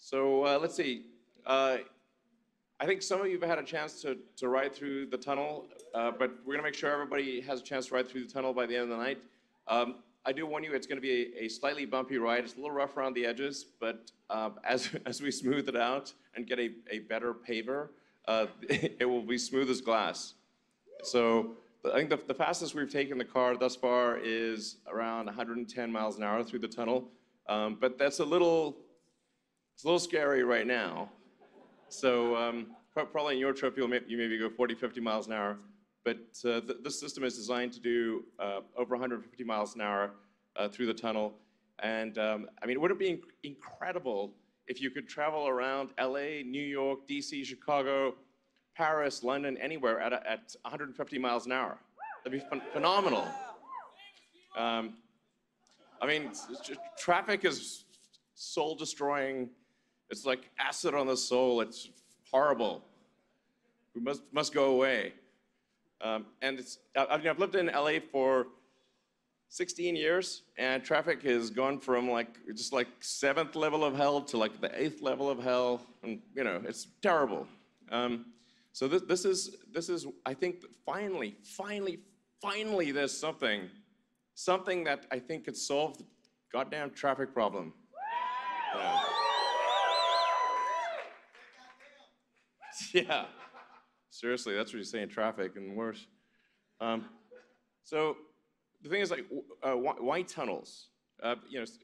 So let's see. I think some of you have had a chance to ride through the tunnel, but we're going to make sure everybody has a chance to ride through the tunnel by the end of the night. I do warn you, it's going to be a slightly bumpy ride. It's a little rough around the edges, but as we smooth it out and get a better paver, it will be smooth as glass. So I think the fastest we've taken the car thus far is around 110 miles an hour through the tunnel, but that's it's a little scary right now. So probably in your trip, you maybe go 40, 50 miles an hour. But this system is designed to do over 150 miles an hour through the tunnel. And I mean, would it be incredible if you could travel around LA, New York, DC, Chicago, Paris, London, anywhere at 150 miles an hour? That'd be phenomenal. I mean, traffic is soul-destroying. It's like acid on the soul. It's horrible. We must go away. And I've lived in LA for 16 years, and traffic has gone from just like 7th level of hell to like the 8th level of hell, and it's terrible. So this is I think finally there's something that I think could solve the goddamn traffic problem. Yeah. Yeah, seriously, that's what you say in traffic and worse. So the thing is, why tunnels?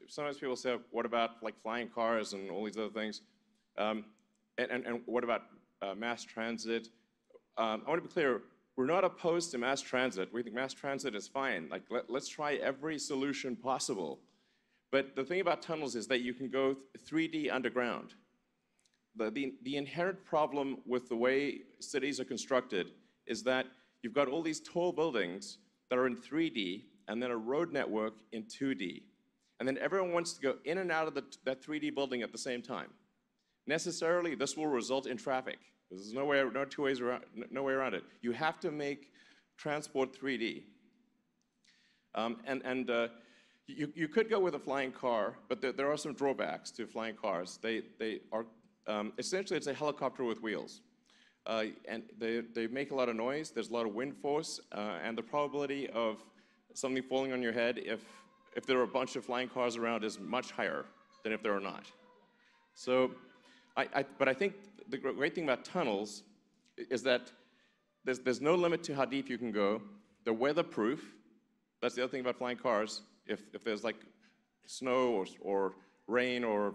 Sometimes people say, what about like flying cars and all these other things? And what about mass transit? I want to be clear, we're not opposed to mass transit. We think mass transit is fine. Like, let's try every solution possible. But the thing about tunnels is that you can go 3D underground. The inherent problem with the way cities are constructed is that you've got all these tall buildings that are in 3D and then a road network in 2D. And then everyone wants to go in and out of that 3D building at the same time. Necessarily, this will result in traffic. There's no way around it. You have to make transport 3D. You could go with a flying car, but there are some drawbacks to flying cars. They are essentially, it's a helicopter with wheels. And they make a lot of noise, there's a lot of wind force, and the probability of something falling on your head if there are a bunch of flying cars around is much higher than if there are not. So, but I think the great thing about tunnels is that there's no limit to how deep you can go. They're weatherproof. That's the other thing about flying cars. If there's like snow or rain or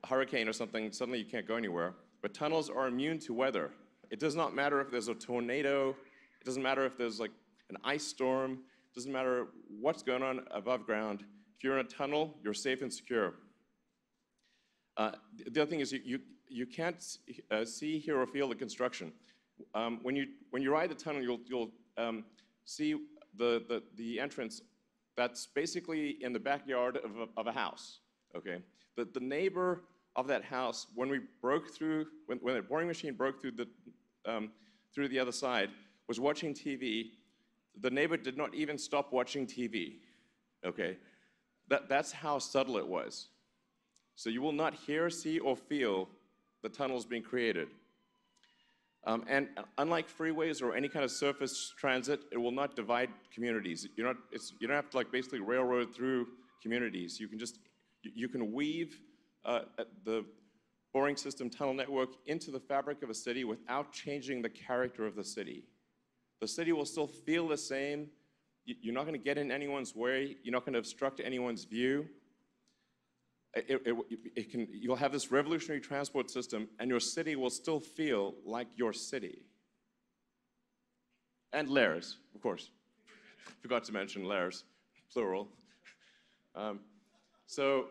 hurricane or something, suddenly you can't go anywhere. But tunnels are immune to weather. It does not matter if there's a tornado. It doesn't matter if there's like an ice storm. It doesn't matter what's going on above ground. If you're in a tunnel, you're safe and secure. The other thing is you can't see, hear, or feel the construction. When you ride the tunnel, you'll see the entrance that's basically in the backyard of a house. Okay, the neighbor of that house, when the boring machine broke through the other side, was watching TV. The neighbor did not even stop watching TV. Okay, that's how subtle it was. So you will not hear, see, or feel the tunnels being created. And unlike freeways or any kind of surface transit, it will not divide communities. You don't have to basically railroad through communities. You can weave the boring system tunnel network into the fabric of a city without changing the character of the city. The city will still feel the same. You're not going to get in anyone's way. You're not going to obstruct anyone's view. You'll have this revolutionary transport system, and your city will still feel like your city. And layers, of course. Forgot to mention layers, plural. So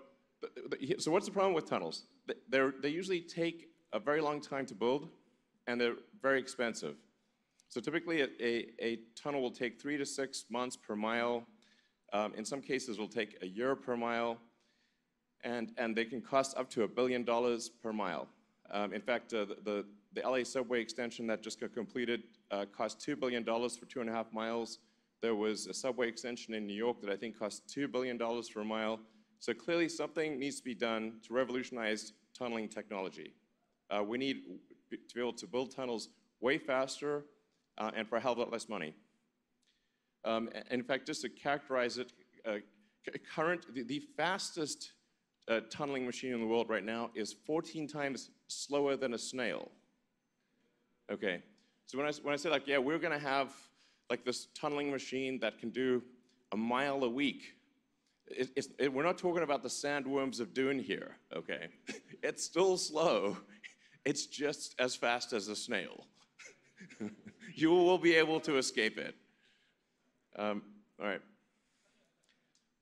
what's the problem with tunnels? They usually take a very long time to build, and they're very expensive. So typically, a tunnel will take 3 to 6 months per mile. In some cases, it will take a year per mile. And they can cost up to $1 billion per mile. In fact, the LA subway extension that just got completed cost $2 billion for 2.5 miles. There was a subway extension in New York that I think cost $2 billion for a mile. So clearly something needs to be done to revolutionize tunneling technology. We need to be able to build tunnels way faster and for a hell of a lot less money. In fact, just to characterize it, the fastest tunneling machine in the world right now is 14 times slower than a snail. Okay, so when I say like, yeah, we're going to have like this tunneling machine that can do a mile a week, we're not talking about the sandworms of Dune here, okay? It's still slow. It's just as fast as a snail. You will be able to escape it. All right.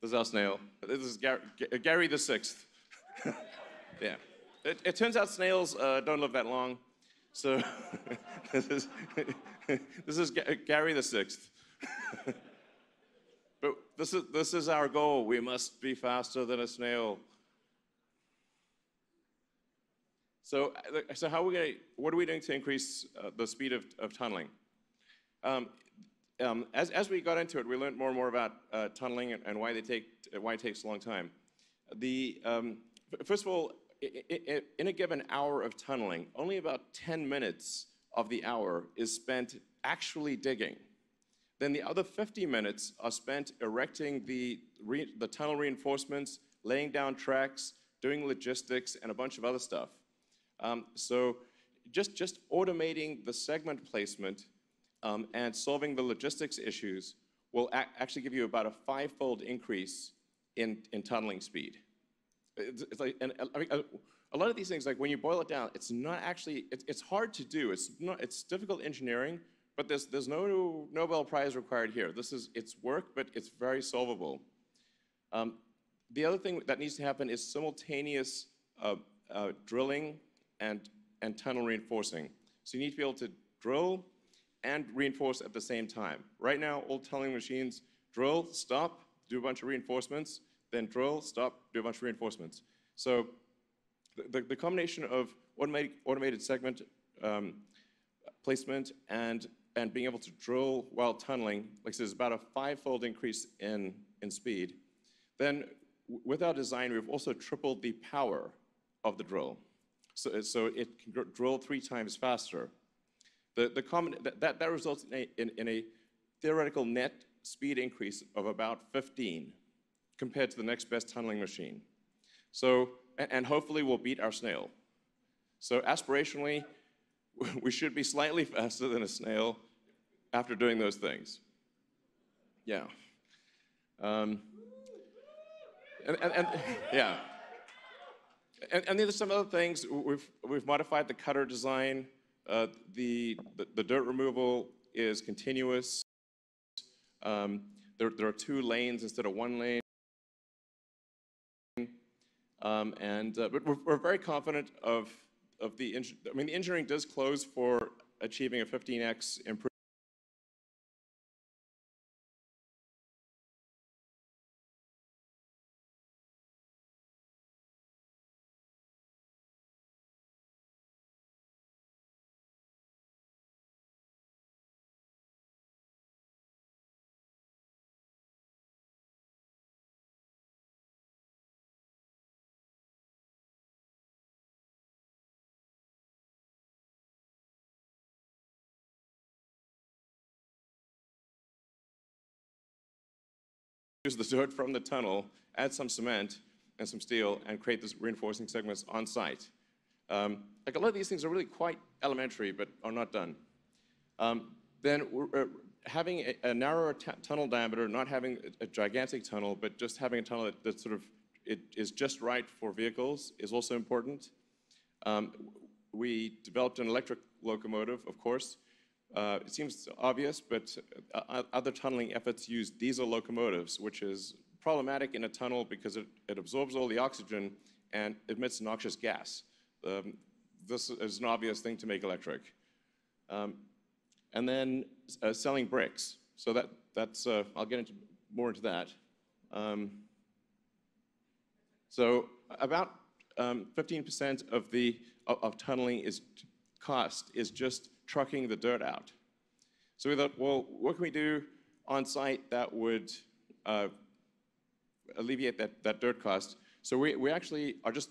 This is our snail. This is Gary the Sixth. Yeah. It turns out snails don't live that long. So this is Gary the Sixth. But this is our goal. We must be faster than a snail. So what are we doing to increase the speed of tunneling? As we got into it, we learned more and more about tunneling and why it takes a long time. First of all, in a given hour of tunneling, only about 10 minutes of the hour is spent actually digging. Then the other 50 minutes are spent erecting the tunnel reinforcements, laying down tracks, doing logistics, and a bunch of other stuff. So just automating the segment placement and solving the logistics issues will actually give you about a 5-fold increase in tunneling speed. It's like, and I mean, a lot of these things, like when you boil it down, it's not actually, it's hard to do. It's difficult engineering, but there's no Nobel Prize required here. It's work, but it's very solvable. The other thing that needs to happen is simultaneous drilling and tunnel reinforcing. So you need to be able to drill and reinforce at the same time. Right now, old tunneling machines drill, stop, do a bunch of reinforcements, then drill, stop, do a bunch of reinforcements. So the combination of automated segment placement and being able to drill while tunneling, like I said, is about a 5-fold increase in speed. Then with our design, we've also tripled the power of the drill. So it can drill 3 times faster. That results in a theoretical net speed increase of about 15 compared to the next best tunneling machine. So, and hopefully we'll beat our snail. So aspirationally, we should be slightly faster than a snail after doing those things. Yeah. Yeah. And there's some other things. We've modified the cutter design. The dirt removal is continuous. There are 2 lanes instead of 1 lane. But we're very confident of the engineering does close for achieving a 15x improvement. Use the dirt from the tunnel, add some cement and some steel, and create these reinforcing segments on site. Like a lot of these things are really quite elementary, but are not done. Then having a narrower tunnel diameter, not having a gigantic tunnel, but just having a tunnel that sort of is just right for vehicles is also important. We developed an electric locomotive, of course. It seems obvious, but other tunneling efforts use diesel locomotives, which is problematic in a tunnel because it absorbs all the oxygen and emits noxious gas. This is an obvious thing to make electric. And then selling bricks. So that's I'll get more into that. So about 15% of tunneling cost is just trucking the dirt out. So we thought, well, what can we do on site that would alleviate that dirt cost? So we actually are just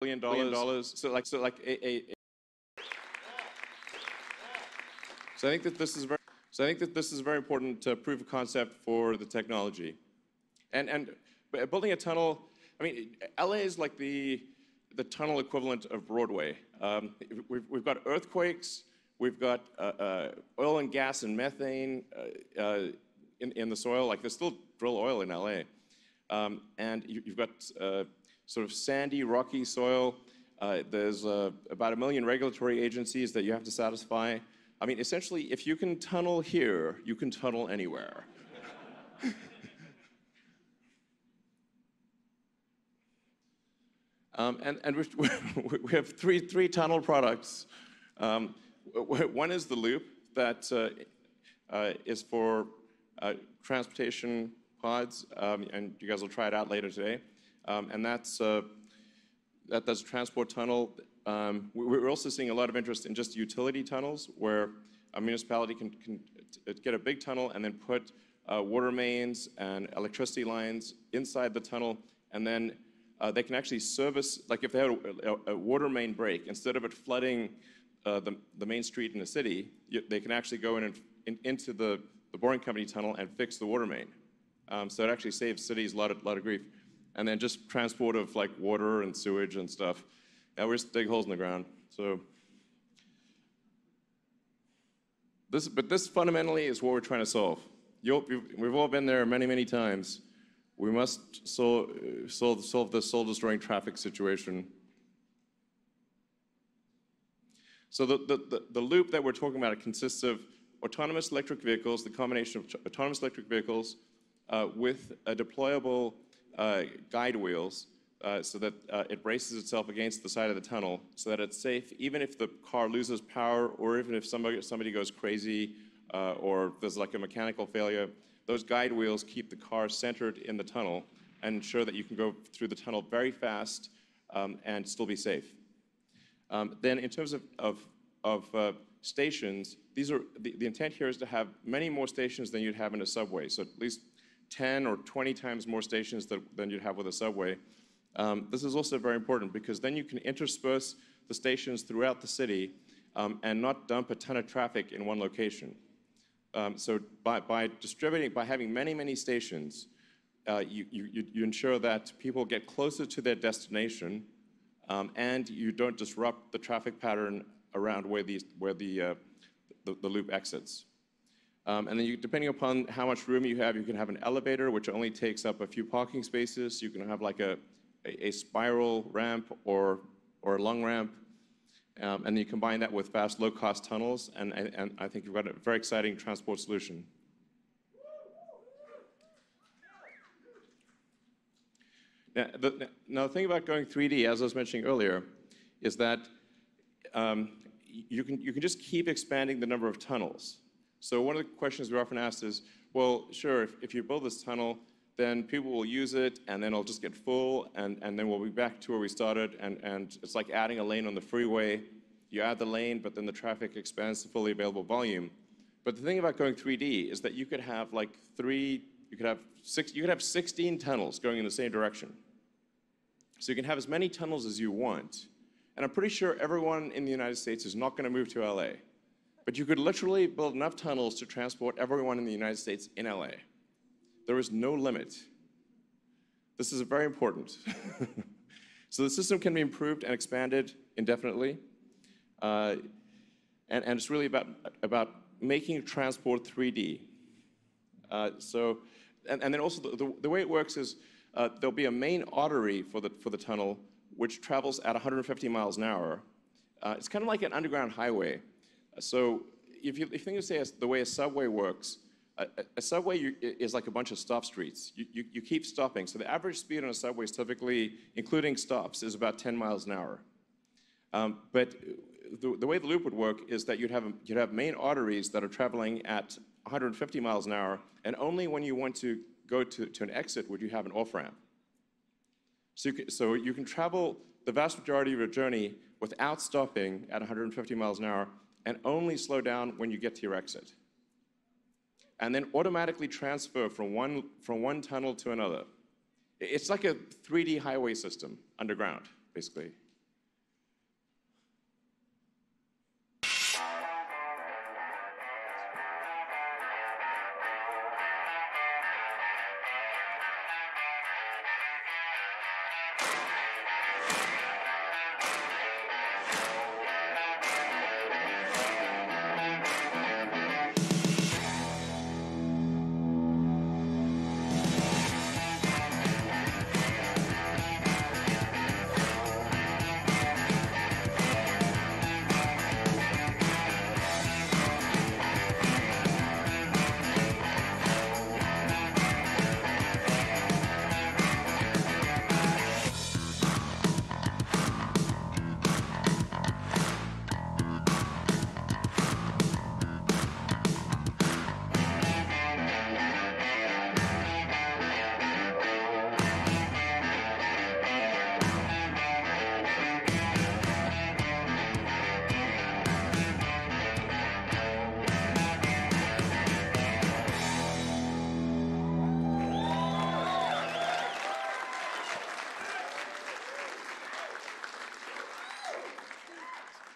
$1 billion. So I think that this is very important proof of concept for the technology. And building a tunnel, I mean, LA is like the tunnel equivalent of Broadway. We've got earthquakes, we've got oil and gas and methane in the soil. Like, they still drill oil in LA. And you've got sort of sandy, rocky soil. There's about 1 million regulatory agencies that you have to satisfy. I mean, essentially, if you can tunnel here, you can tunnel anywhere. And we have three tunnel products. One is the loop that is for transportation pods, and you guys will try it out later today. And that does transport tunnel. We're also seeing a lot of interest in just utility tunnels, where a municipality can get a big tunnel and then put water mains and electricity lines inside the tunnel, and then they can actually service, like if they had a water main break, instead of it flooding the main street in the city, they can actually go into the boring company tunnel and fix the water main. So it actually saves cities a lot of grief. And then just transport of like water and sewage and stuff. Now we just dig holes in the ground. So this fundamentally is what we're trying to solve. We've all been there many, many times. We must solve the soul-destroying traffic situation. So the loop that we're talking about, it consists of autonomous electric vehicles, the combination of autonomous electric vehicles with deployable guide wheels, so that it braces itself against the side of the tunnel, so that it's safe even if the car loses power, or even if somebody goes crazy, or there's like a mechanical failure. Those guide wheels keep the car centered in the tunnel and ensure that you can go through the tunnel very fast and still be safe. Then in terms of stations, the intent here is to have many more stations than you'd have in a subway, so at least 10 or 20 times more stations than you'd have with a subway. This is also very important because then you can intersperse the stations throughout the city and not dump a ton of traffic in one location. So by having many, many stations, you ensure that people get closer to their destination, and you don't disrupt the traffic pattern around where the loop exits. And then depending upon how much room you can have an elevator, which only takes up a few parking spaces. You can have like a spiral ramp or a lung ramp. And then you combine that with fast, low-cost tunnels, and I think you've got a very exciting transport solution. Now, the thing about going 3D, as I was mentioning earlier, is that you can just keep expanding the number of tunnels. So one of the questions we're often asked is, well, sure, if you build this tunnel, then people will use it, and then it'll just get full, and then we'll be back to where we started, and it's like adding a lane on the freeway. You add the lane, but then the traffic expands to fully available volume. But the thing about going 3D is that you could have like you could have 16 tunnels going in the same direction. So you can have as many tunnels as you want, and I'm pretty sure everyone in the United States is not going to move to LA. But you could literally build enough tunnels to transport everyone in the United States in LA. There is no limit. This is very important. So the system can be improved and expanded indefinitely. And it's really about making transport 3D. And then also the way it works is there'll be a main artery for the tunnel which travels at 150 miles an hour. It's kind of like an underground highway. So if you think of, the way a subway works, a subway is like a bunch of stop streets. You keep stopping. So the average speed on a subway is typically, including stops, is about 10 miles an hour. But the way the loop would work is that you'd have main arteries that are traveling at 150 miles an hour, and only when you want to go to an exit would you have an off-ramp. So you can travel the vast majority of your journey without stopping at 150 miles an hour, and only slow down when you get to your exit. And then automatically transfer from one tunnel to another. It's like a 3D highway system underground, basically.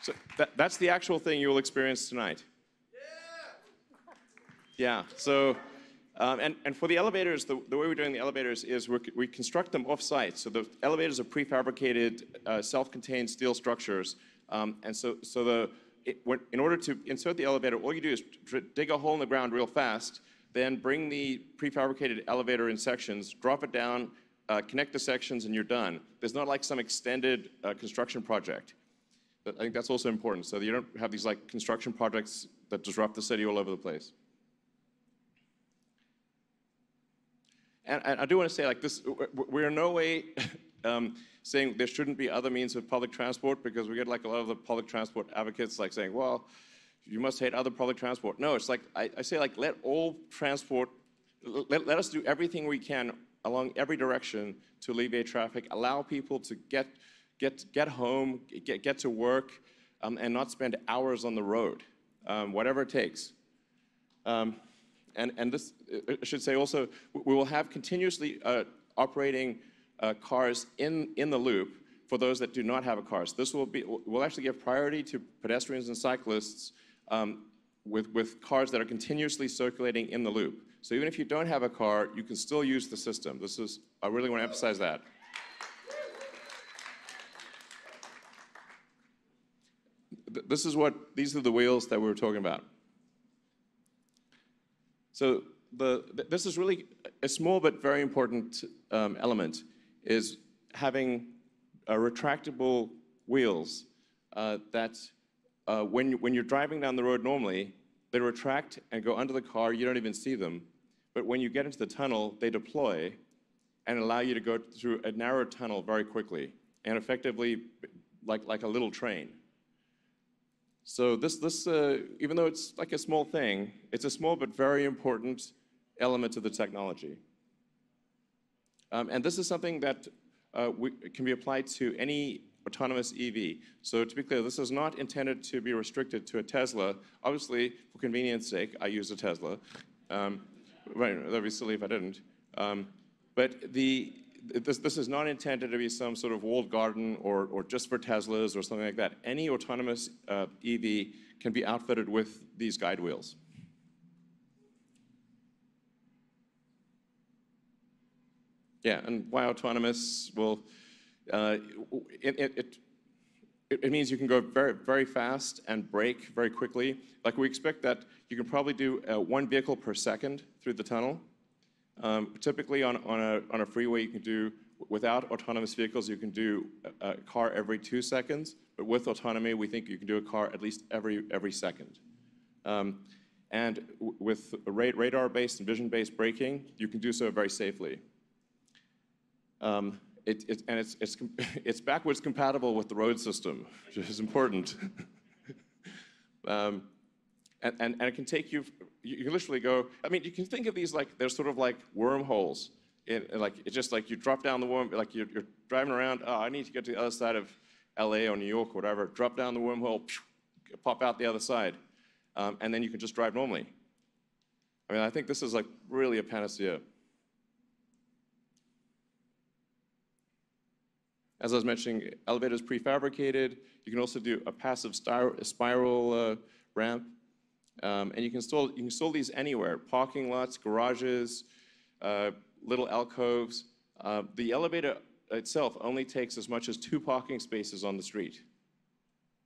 So that's the actual thing you will experience tonight. Yeah. So, and for the elevators, the way we're doing the elevators is we construct them off-site. So the elevators are prefabricated, self-contained steel structures. And so in order to insert the elevator, all you do is dig a hole in the ground real fast, then bring the prefabricated elevator in sections, drop it down, connect the sections, and you're done. There's not like some extended construction project. I think that's also important, so that you don't have these like construction projects that disrupt the city all over the place. And I do want to say, like this, we're in no way saying there shouldn't be other means of public transport, because we get like a lot of the public transport advocates like saying, well, you must hate other public transport. No, it's like, I say like, let all transport, let us do everything we can along every direction to alleviate traffic, allow people to get home, get to work, and not spend hours on the road, whatever it takes. And this, I should say also, we will have continuously operating cars in the loop for those that do not have a car. So this will actually give priority to pedestrians and cyclists with cars that are continuously circulating in the loop. So even if you don't have a car, you can still use the system. I really want to emphasize that. These are the wheels that we were talking about. So this is really a small but very important element, is having retractable wheels that when you're driving down the road normally, they retract and go under the car, you don't even see them. But when you get into the tunnel, they deploy and allow you to go through a narrow tunnel very quickly, and effectively like a little train. So this even though it's like a small thing, it's a small but very important element of the technology. And this is something that can be applied to any autonomous EV. So to be clear, this is not intended to be restricted to a Tesla. Obviously, for convenience sake, I use a Tesla. Right, that'd be silly if I didn't. But this is not intended to be some sort of walled garden or just for Teslas or something like that. Any autonomous EV can be outfitted with these guide wheels. Yeah, and why autonomous? Well, it means you can go very, very fast and brake very quickly. Like we expect that you can probably do 1 vehicle per second through the tunnel. Typically on a freeway, you can do, without autonomous vehicles, you can do a car every 2 seconds. But with autonomy, we think you can do a car at least every second. And with radar-based and vision-based braking, you can do so very safely. It's backwards compatible with the road system, which is important. And it can take you can literally go, I mean, you can think of these like, they're sort of like wormholes. It's just like you drop down the worm, like you're driving around, oh, I need to get to the other side of LA or New York or whatever, drop down the wormhole, pop out the other side, and then you can just drive normally. I mean, I think this is like really a panacea. As I was mentioning, elevators prefabricated. You can also do a passive spiral ramp. And you can install these anywhere, parking lots, garages, little alcoves. The elevator itself only takes as much as 2 parking spaces on the street.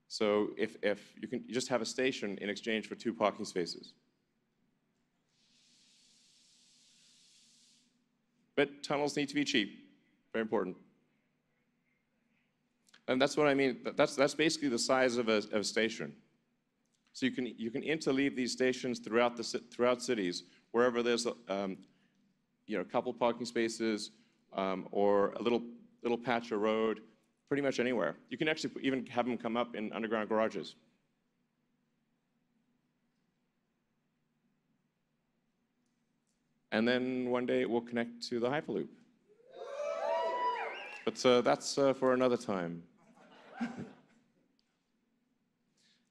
So if you can just have a station in exchange for 2 parking spaces. But tunnels need to be cheap, very important. And that's what I mean, that's basically the size of a station. So you can interleave these stations throughout cities, wherever there's a couple parking spaces or a little patch of road, pretty much anywhere. You can actually even have them come up in underground garages. And then one day it will connect to the Hyperloop. But that's for another time.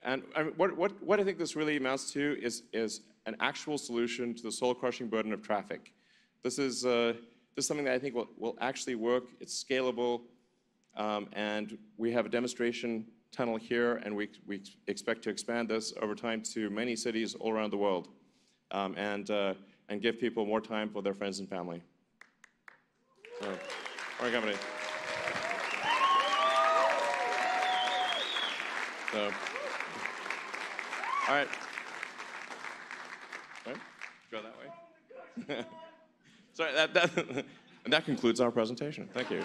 And what I think this really amounts to is an actual solution to the soul-crushing burden of traffic. This is something that I think will actually work. It's scalable, and we have a demonstration tunnel here, and we expect to expand this over time to many cities all around the world, and give people more time for their friends and family. So, all right, company. So, all right. Right? Go that way. Sorry, and that concludes our presentation. Thank you.